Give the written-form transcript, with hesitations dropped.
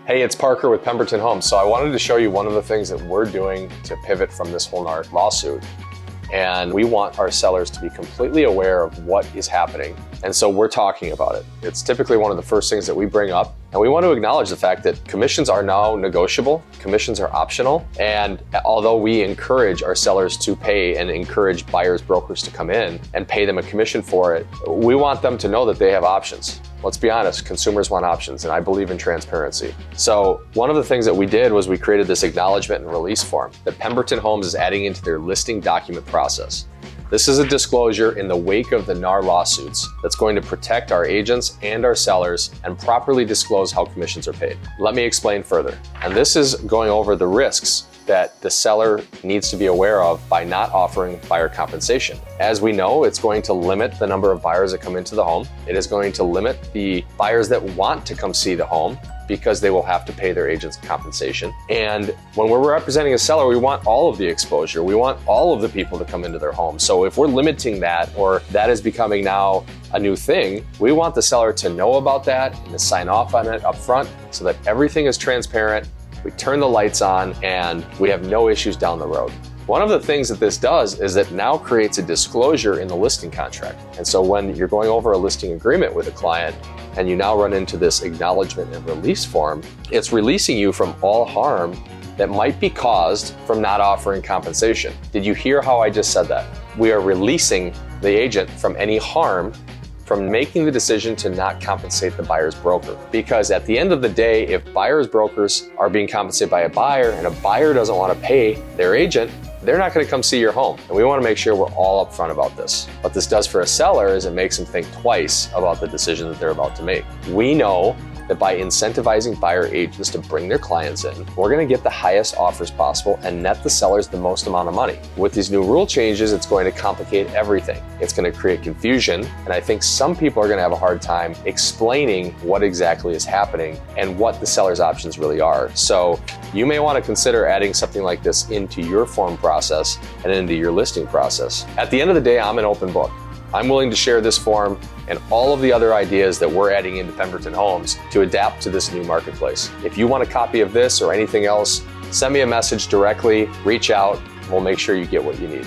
Hey, it's Parker with Pemberton Homes. So I wanted to show you one of the things that we're doing to pivot from this whole lawsuit. And we want our sellers to be completely aware of what is happening. And so we're talking about it. It's typically one of the first things that we bring up. And we want to acknowledge the fact that commissions are now negotiable, commissions are optional. And although we encourage our sellers to pay and encourage buyers, brokers to come in and pay them a commission for it, we want them to know that they have options. Let's be honest, consumers want options, and I believe in transparency. So one of the things that we did was we created this acknowledgement and release form that Pemberton Homes is adding into their listing document process. This is a disclosure in the wake of the NAR lawsuits that's going to protect our agents and our sellers and properly disclose how commissions are paid. Let me explain further. And this is going over the risks that the seller needs to be aware of by not offering buyer compensation. As we know, it's going to limit the number of buyers that come into the home. It is going to limit the buyers that want to come see the home because they will have to pay their agents compensation. And when we're representing a seller, we want all of the exposure. We want all of the people to come into their home. So if we're limiting that, or that is becoming now a new thing, we want the seller to know about that and to sign off on it up front so that everything is transparent. We turn the lights on and we have no issues down the road. One of the things that this does is it now creates a disclosure in the listing contract. And so when you're going over a listing agreement with a client and you now run into this acknowledgement and release form, it's releasing you from all harm that might be caused from not offering compensation. Did you hear how I just said that? We are releasing the agent from any harm from making the decision to not compensate the buyer's broker. Because at the end of the day, if buyer's brokers are being compensated by a buyer and a buyer doesn't want to pay their agent, they're not going to come see your home. And we want to make sure we're all upfront about this. What this does for a seller is it makes them think twice about the decision that they're about to make. We know that by incentivizing buyer agents to bring their clients in, we're going to get the highest offers possible and net the sellers the most amount of money. With these new rule changes, it's going to complicate everything. It's going to create confusion, and I think some people are going to have a hard time explaining what exactly is happening and what the seller's options really are. So you may want to consider adding something like this into your form process and into your listing process. At the end of the day, I'm an open book. I'm willing to share this form and all of the other ideas that we're adding into Pemberton Homes to adapt to this new marketplace. If you want a copy of this or anything else, send me a message directly, reach out, and we'll make sure you get what you need.